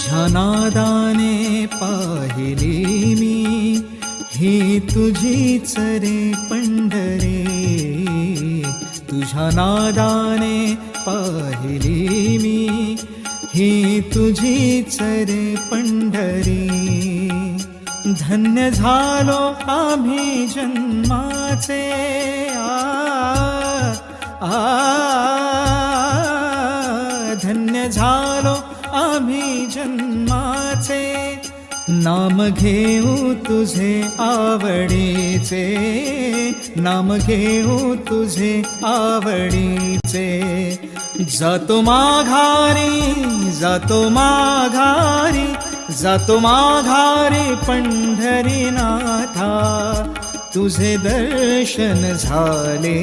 तुझ्या नादाने पाहिली मी ही तुझीच रे पंढरी, तुझ्या नादाने पाहिली मी ही तुझीच रे पंढरी. धन्य झालो आम्ही जन्माचे धन्य झालो आम्ही जन्माचे. नाम घेऊ तुझे आवडीचे, नाम घेऊ तुझे आवडीचे. जातो माघारी, जातो माघारी, जातो माघारी पंढरीनाथा, तुझे दर्शन झाले.